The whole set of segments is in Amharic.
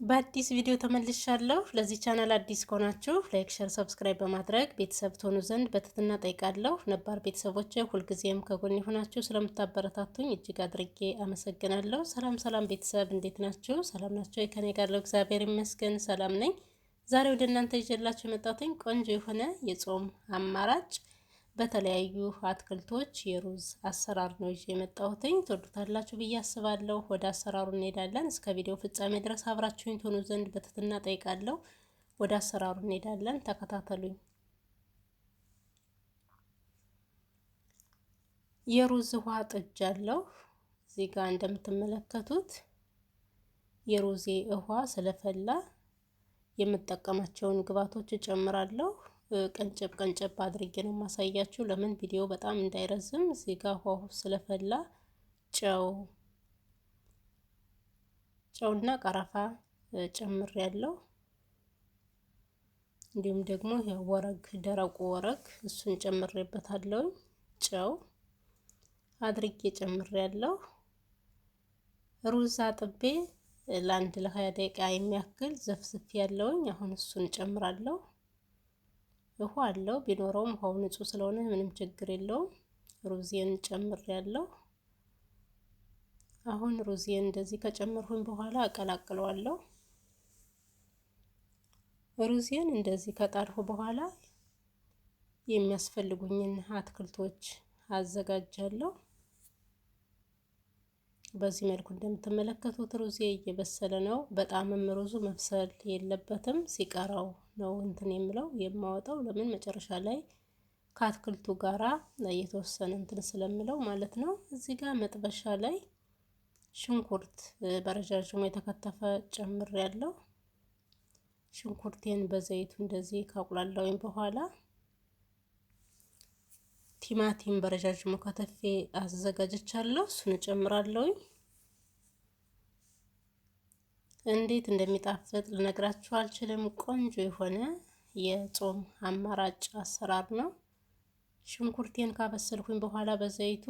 በአዲስ ቪዲዮ ተመልሻለሁ። ለዚህ ቻናል አዲስ ከሆናችሁ ላይክ፣ ሸር፣ ሰብስክራይብ በማድረግ ቤተሰብ ትሆኑ ዘንድ በትህትና ጠይቃለሁ። ነባር ቤተሰቦች ሁልጊዜም ከጎን ሆናችሁ ስለምታበረታቱኝ እጅግ አድርጌ አመሰግናለሁ። ሰላም ሰላም ቤተሰብ እንዴት ናችሁ? ሰላም ናቸው? ከኔ ጋር ያለው እግዚአብሔር ይመስገን ሰላም ነኝ። ዛሬ ወደ እናንተ ይዤላችሁ የመጣሁት ቆንጆ የሆነ የጾም አማራጭ በተለያዩ አትክልቶች የሩዝ አሰራር ነው ይዤ የመጣሁት። ትወዱታላችሁ ብዬ አስባለሁ። ወደ አሰራሩ እንሄዳለን። እስከ ቪዲዮ ፍጻሜ ድረስ አብራችሁኝ ትሆኑ ዘንድ በትህትና ጠይቃለሁ። ወደ አሰራሩ እንሄዳለን። ተከታተሉኝ። የሩዝ ውሃ ጥጃለሁ። እዚህ ጋር እንደምትመለከቱት የሩዜ ውሃ ስለፈላ የምጠቀማቸውን ግብአቶች እጨምራለሁ። ቀንጨብ ቀንጨብ አድርጌ ነው ማሳያችሁ፣ ለምን ቪዲዮ በጣም እንዳይረዝም። እዚህ ጋር ውሃው ስለፈላ ጨውና ቀረፋ ጨምሬያለሁ። እንዲሁም ደግሞ ወረግ፣ ደረቁ ወረግ እሱን ጨምሬበታለሁ። ጨው አድርጌ ጨምሬያለሁ። ሩዝ አጥቤ ለአንድ ለ20 ደቂቃ የሚያክል ዘፍዝፍ ያለውኝ። አሁን እሱን ጨምራለሁ። ውሃ አለው ቢኖረውም ውሃው ንጹህ ስለሆነ ምንም ችግር የለውም። ሩዝዬን ጨምሬያለሁ። አሁን ሩዝዬን እንደዚህ ከጨመርኩኝ በኋላ አቀላቅለዋለሁ። ሩዝዬን እንደዚህ ከጣድኩ በኋላ የሚያስፈልጉኝን አትክልቶች አዘጋጃለሁ። በዚህ መልኩ እንደምትመለከቱት ሩዜ እየበሰለ ነው። በጣምም ሩዙ መብሰል የለበትም። ሲቀራው ነው እንትን የምለው የማወጣው፣ ለምን መጨረሻ ላይ ከአትክልቱ ጋራ የተወሰነ እንትን ስለምለው ማለት ነው። እዚህ ጋር መጥበሻ ላይ ሽንኩርት በረጃጅሙ የተከተፈ ጨምሬያለሁ። ሽንኩርቴን በዘይቱ እንደዚህ ካቁላላውኝ በኋላ ቲማቲም በረጃጅሙ ከተፌ አዘጋጅቻለሁ። እሱን እጨምራለሁ። እንዴት እንደሚጣፍጥ ልነግራችሁ አልችልም። ቆንጆ የሆነ የጾም አማራጭ አሰራር ነው። ሽንኩርቴን ካበሰልኩኝ በኋላ በዘይቱ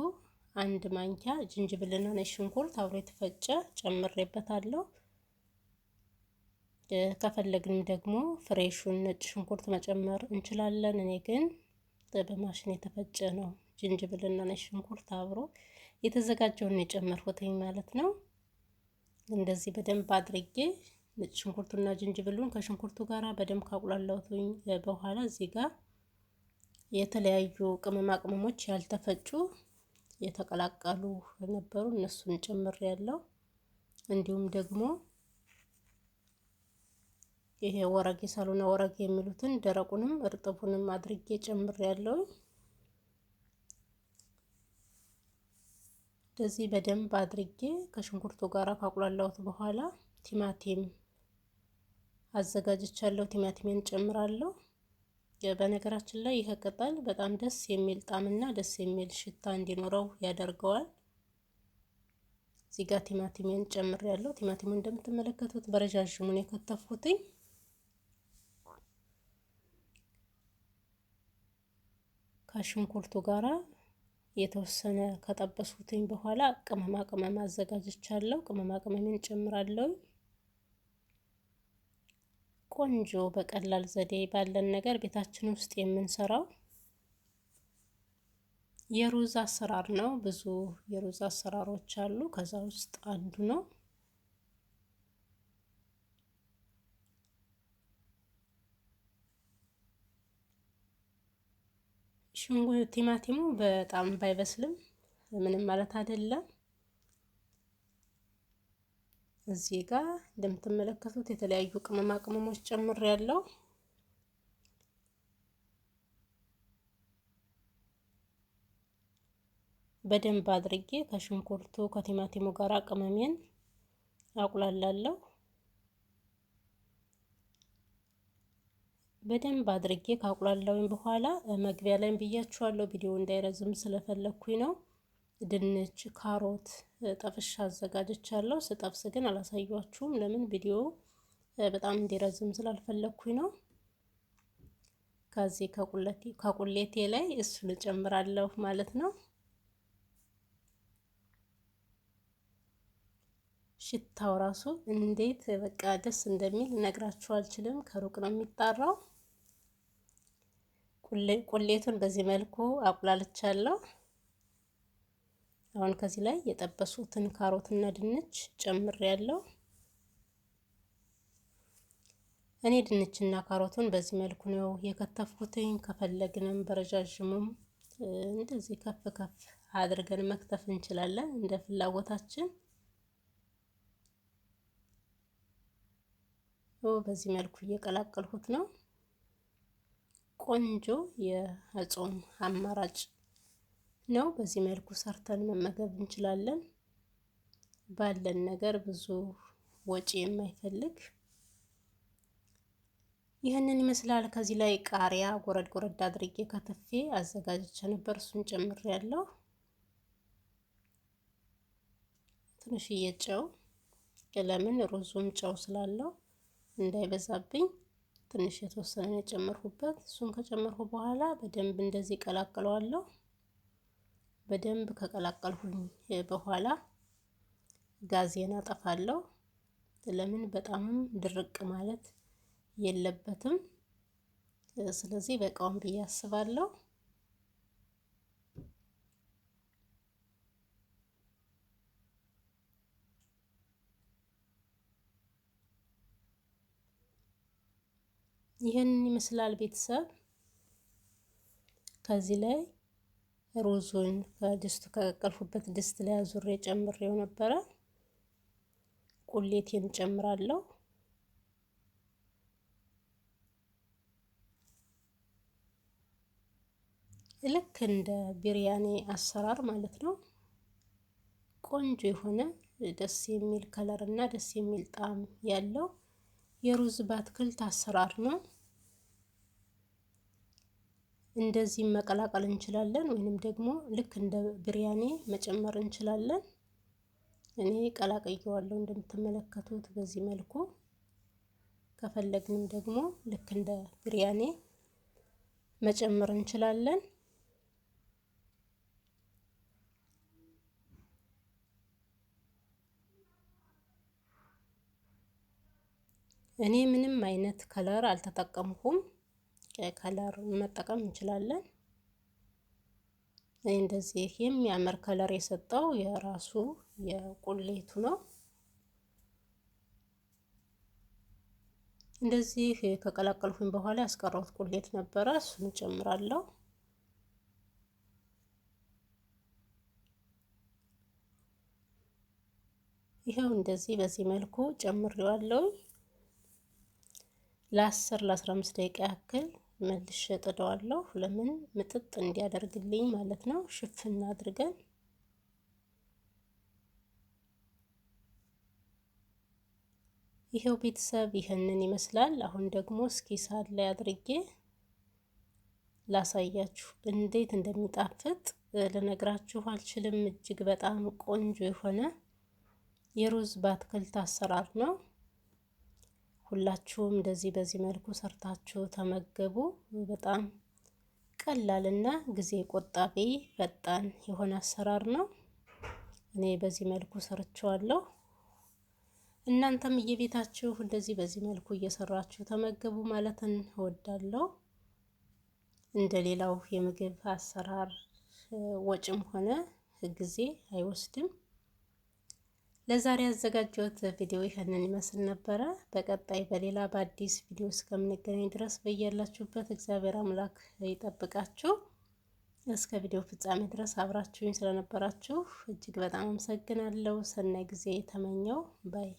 1 ማንኪያ ዝንጅብልና ነጭ ሽንኩርት አብሮ የተፈጨ ጨምሬበታለሁ። ከፈለግንም ደግሞ ፍሬሹን ነጭ ሽንኩርት መጨመር እንችላለን። እኔ ግን በማሽን የተፈጨ ነው ዝንጅብልና ነጭ ሽንኩርት አብሮ የተዘጋጀውን የጨመርኩትኝ ማለት ነው። እንደዚህ በደንብ አድርጌ ነጭ ሽንኩርቱና ዝንጅብሉን ከሽንኩርቱ ጋራ በደንብ ካቁላላሁትኝ በኋላ እዚህ ጋር የተለያዩ ቅመማ ቅመሞች ያልተፈጩ የተቀላቀሉ ነበሩ፣ እነሱን ጨምሬያለሁ። እንዲሁም ደግሞ ይሄ ወረግ የሳሉና ወረግ የሚሉትን ደረቁንም እርጥቡንም አድርጌ ጨምሬያለሁ። እንደዚህ በደንብ አድርጌ ከሽንኩርቱ ጋር ካቁላላሁት በኋላ ቲማቲም አዘጋጅቻለሁ። ቲማቲሜን ጨምራለሁ። በነገራችን ላይ ይሄ ቅጠል በጣም ደስ የሚል ጣዕምና ደስ የሚል ሽታ እንዲኖረው ያደርገዋል። እዚህ ጋር ቲማቲሜን ጨምሬያለሁ። ቲማቲሙን እንደምትመለከቱት በረጃጅሙ ነው የከተፍኩትኝ። ከሽንኩርቱ ጋራ የተወሰነ ከጠበስኩትኝ በኋላ ቅመማ ቅመም አዘጋጅቻለሁ። ቅመማ ቅመሜን ጨምራለሁ። ቆንጆ በቀላል ዘዴ ባለን ነገር ቤታችን ውስጥ የምንሰራው የሩዝ አሰራር ነው። ብዙ የሩዝ አሰራሮች አሉ፣ ከዛ ውስጥ አንዱ ነው። ቲማቲሙ በጣም ባይበስልም ምንም ማለት አይደለም። እዚህ ጋር እንደምትመለከቱት የተለያዩ ቅመማ ቅመሞች ጨምሬያለሁ። በደንብ አድርጌ ከሽንኩርቱ ከቲማቲሙ ጋር ቅመሜን አቁላላለሁ። በደንብ አድርጌ ካቁላላውኝ በኋላ መግቢያ ላይ ብያችኋለሁ፣ ቪዲዮ እንዳይረዝም ስለፈለኩኝ ነው። ድንች፣ ካሮት ጠፍሻ አዘጋጅቻለሁ። ስጠብስ ግን አላሳያችሁም፣ ለምን ቪዲዮ በጣም እንዲረዝም ስላልፈለኩኝ ነው። ከዚህ ከቁሌቴ ላይ እሱን እጨምራለሁ ማለት ነው። ሽታው ራሱ እንዴት በቃ ደስ እንደሚል ነግራችሁ አልችልም። ከሩቅ ነው የሚጣራው። ቁሌቱን በዚህ መልኩ አቁላልቻለሁ። አሁን ከዚህ ላይ የጠበሱትን ካሮትና ድንች ጨምሬያለሁ። እኔ ድንችና ካሮቱን በዚህ መልኩ ነው የከተፍኩትኝ። ከፈለግንም በረጃጅሙም እንደዚህ ከፍ ከፍ አድርገን መክተፍ እንችላለን እንደ ፍላጎታችን። በዚህ መልኩ እየቀላቀልኩት ነው። ቆንጆ የጾም አማራጭ ነው። በዚህ መልኩ ሰርተን መመገብ እንችላለን። ባለን ነገር ብዙ ወጪ የማይፈልግ ይህንን ይመስላል። ከዚህ ላይ ቃሪያ ጎረድ ጎረድ አድርጌ ከትፌ አዘጋጅቼ ነበር፣ እሱን ጨምሬያለሁ። ትንሽዬ ጨው፣ ለምን ሩዙም ጨው ስላለው እንዳይበዛብኝ ትንሽ የተወሰነ የጨመርኩበት። እሱን ከጨመርኩ በኋላ በደንብ እንደዚህ ቀላቅለዋለሁ። በደንብ ከቀላቀልኩኝ በኋላ ጋዜን አጠፋለሁ። ለምን በጣምም ድርቅ ማለት የለበትም። ስለዚህ በቃውን ብዬ አስባለሁ። ይህንን ይመስላል ቤተሰብ። ከዚህ ላይ ሩዙን ከድስቱ ከቀቀልኩበት ድስት ላይ አዙሬ ጨምሬው ነበረ። ቁሌቴን ጨምራለሁ። ልክ እንደ ቢሪያኒ አሰራር ማለት ነው። ቆንጆ የሆነ ደስ የሚል ከለር እና ደስ የሚል ጣዕም ያለው የሩዝ በአትክልት አሰራር ነው። እንደዚህ መቀላቀል እንችላለን፣ ወይንም ደግሞ ልክ እንደ ቢሪያኒ መጨመር እንችላለን። እኔ ቀላቅየዋለሁ እንደምትመለከቱት በዚህ መልኩ። ከፈለግንም ደግሞ ልክ እንደ ቢሪያኒ መጨመር እንችላለን። እኔ ምንም አይነት ከለር አልተጠቀምኩም። ከለር መጠቀም እንችላለን። እንደዚህ የሚያምር ከለር የሰጠው የራሱ የቁሌቱ ነው። እንደዚህ ከቀላቀልኩኝ በኋላ ያስቀረውት ቁሌት ነበረ፣ እሱን ጨምራለሁ። ይሄው እንደዚህ በዚህ መልኩ ጨምሬዋለሁ። ለ10-15 ደቂቃ ያክል መልሼ ጥደዋለሁ። ለምን ምጥጥ እንዲያደርግልኝ ማለት ነው። ሽፍን አድርገን ይሄው ቤተሰብ ይሄንን ይመስላል። አሁን ደግሞ እስኪ ሳህን ላይ አድርጌ ላሳያችሁ እንዴት እንደሚጣፍጥ ልነግራችሁ አልችልም። እጅግ በጣም ቆንጆ የሆነ የሩዝ በአትክልት አሰራር ነው። ሁላችሁም እንደዚህ በዚህ መልኩ ሰርታችሁ ተመገቡ። በጣም ቀላልና ጊዜ ቆጣቢ ፈጣን የሆነ አሰራር ነው። እኔ በዚህ መልኩ ሰርቼዋለሁ። እናንተም እየቤታችሁ እንደዚህ በዚህ መልኩ እየሰራችሁ ተመገቡ ማለትን እወዳለሁ። እንደሌላው የምግብ አሰራር ወጭም ሆነ ጊዜ አይወስድም። ለዛሬ ያዘጋጀሁት ቪዲዮ ይሄንን ይመስል ነበረ። በቀጣይ በሌላ በአዲስ ቪዲዮ እስከምንገናኝ ድረስ በያላችሁበት እግዚአብሔር አምላክ ይጠብቃችሁ። እስከ ቪዲዮ ፍጻሜ ድረስ አብራችሁኝ ስለነበራችሁ እጅግ በጣም አመሰግናለሁ። ሰናይ ጊዜ ተመኘው ባይ